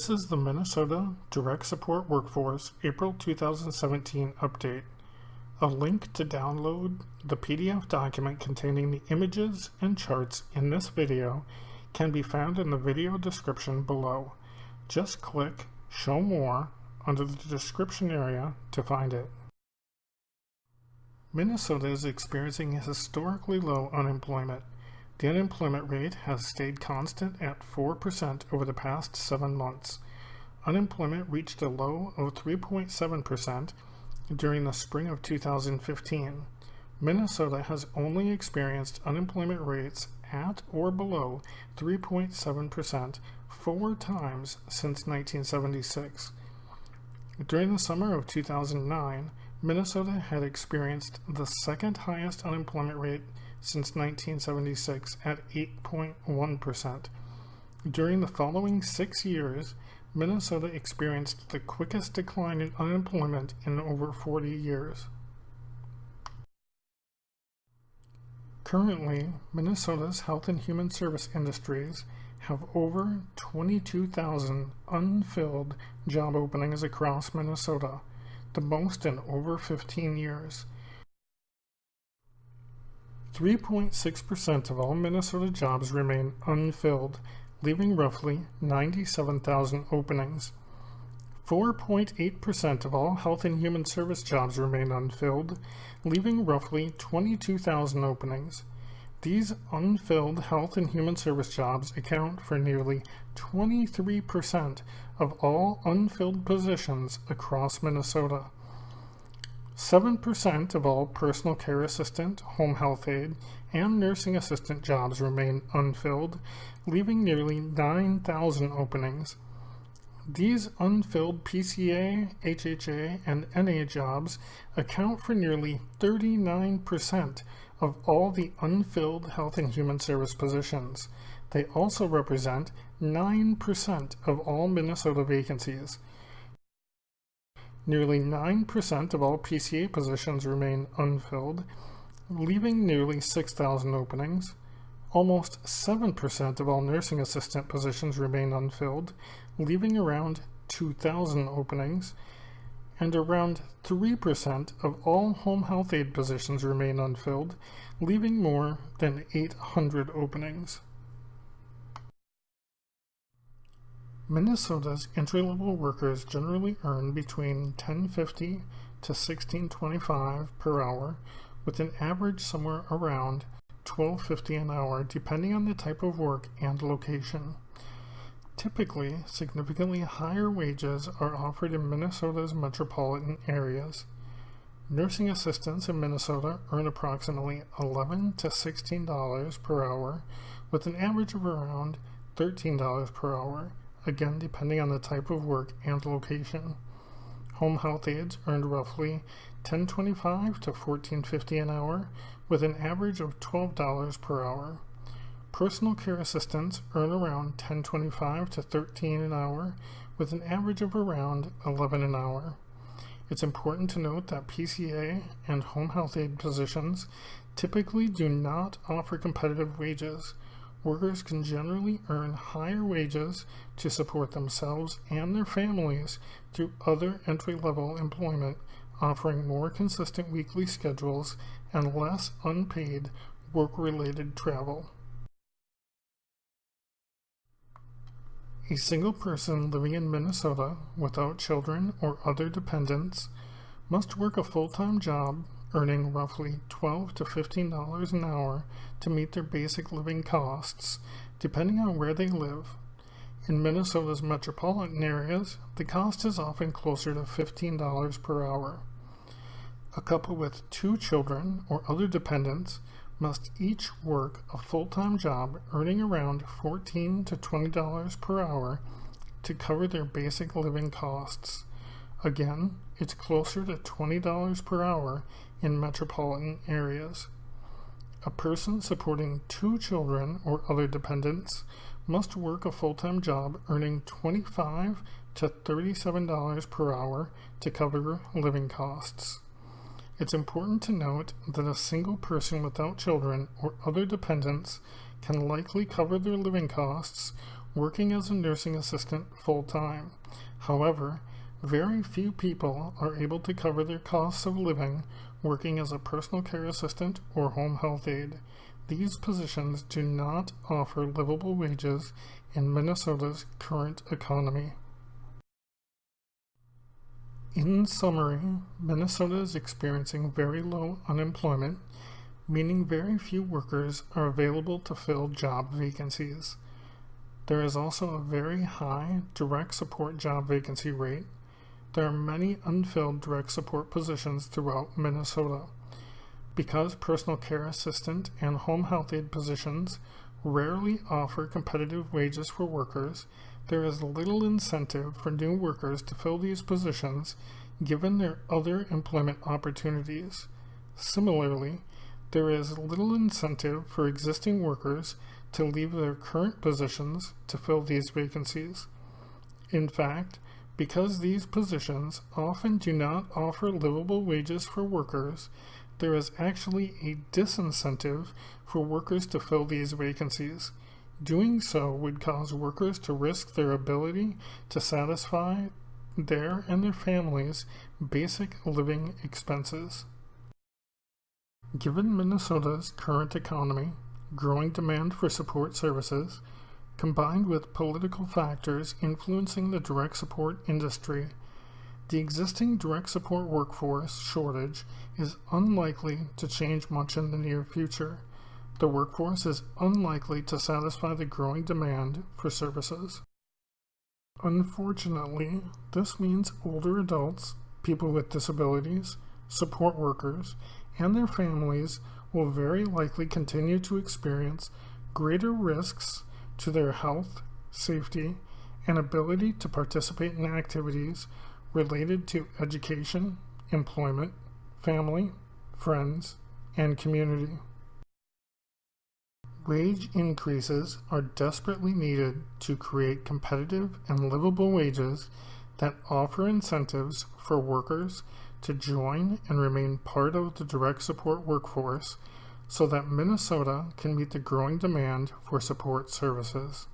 This is the Minnesota Direct Support Workforce April 2017 update. A link to download the PDF document containing the images and charts in this video can be found in the video description below. Just click Show More under the description area to find it. Minnesota is experiencing historically low unemployment. The unemployment rate has stayed constant at 4% over the past 7 months. Unemployment reached a low of 3.7% during the spring of 2015. Minnesota has only experienced unemployment rates at or below 3.7% 4 times since 1976. During the summer of 2009, Minnesota had experienced the second highest unemployment rate since 1976 at 8.1%. During the following 6 years, Minnesota experienced the quickest decline in unemployment in over 40 years. Currently, Minnesota's health and human service industries have over 22,000 unfilled job openings across Minnesota, the most in over 15 years. 3.6% of all Minnesota jobs remain unfilled, leaving roughly 97,000 openings. 4.8% of all health and human service jobs remain unfilled, leaving roughly 22,000 openings. These unfilled health and human service jobs account for nearly 23% of all unfilled positions across Minnesota. 7% of all personal care assistant, home health aide, and nursing assistant jobs remain unfilled, leaving nearly 9,000 openings. These unfilled PCA, HHA, and NA jobs account for nearly 39% of all the unfilled health and human service positions. They also represent 9% of all Minnesota vacancies. Nearly 9% of all PCA positions remain unfilled, leaving nearly 6,000 openings. Almost 7% of all nursing assistant positions remain unfilled, leaving around 2,000 openings. And around 3% of all home health aide positions remain unfilled, leaving more than 800 openings. Minnesota's entry-level workers generally earn between $10.50 to $16.25 per hour, with an average somewhere around $12.50 an hour, depending on the type of work and location. Typically, significantly higher wages are offered in Minnesota's metropolitan areas. Nursing assistants in Minnesota earn approximately $11 to $16 per hour, with an average of around $13 per hour, again depending on the type of work and location. Home health aides earned roughly $10.25 to $14.50 an hour, with an average of $12 per hour. Personal care assistants earn around $10.25 to $13 an hour, with an average of around $11 an hour. It's important to note that PCA and home health aide positions typically do not offer competitive wages. Workers can generally earn higher wages to support themselves and their families through other entry-level employment, offering more consistent weekly schedules and less unpaid work-related travel. A single person living in Minnesota without children or other dependents must work a full-time job earning roughly $12 to $15 an hour to meet their basic living costs, depending on where they live. In Minnesota's metropolitan areas, the cost is often closer to $15 per hour. A couple with 2 children or other dependents must each work a full-time job earning around $14 to $20 per hour to cover their basic living costs. Again, it's closer to $20 per hour in metropolitan areas. A person supporting 2 children or other dependents must work a full-time job earning $25 to $37 per hour to cover living costs. It's important to note that a single person without children or other dependents can likely cover their living costs working as a nursing assistant full-time. However, very few people are able to cover their costs of living working as a personal care assistant or home health aide. These positions do not offer livable wages in Minnesota's current economy. In summary, Minnesota is experiencing very low unemployment, meaning very few workers are available to fill job vacancies. There is also a very high direct support job vacancy rate. There are many unfilled direct support positions throughout Minnesota. Because personal care assistant and home health aide positions rarely offer competitive wages for workers, there is little incentive for new workers to fill these positions given their other employment opportunities. Similarly, there is little incentive for existing workers to leave their current positions to fill these vacancies. In fact, because these positions often do not offer livable wages for workers, there is actually a disincentive for workers to fill these vacancies. Doing so would cause workers to risk their ability to satisfy their and their families' basic living expenses. Given Minnesota's current economy, growing demand for support services, combined with political factors influencing the direct support industry, the existing direct support workforce shortage is unlikely to change much in the near future. The workforce is unlikely to satisfy the growing demand for services. Unfortunately, this means older adults, people with disabilities, support workers, and their families will very likely continue to experience greater risks to their health, safety, and ability to participate in activities related to education, employment, family, friends, and community. Wage increases are desperately needed to create competitive and livable wages that offer incentives for workers to join and remain part of the direct support workforce so that Minnesota can meet the growing demand for support services.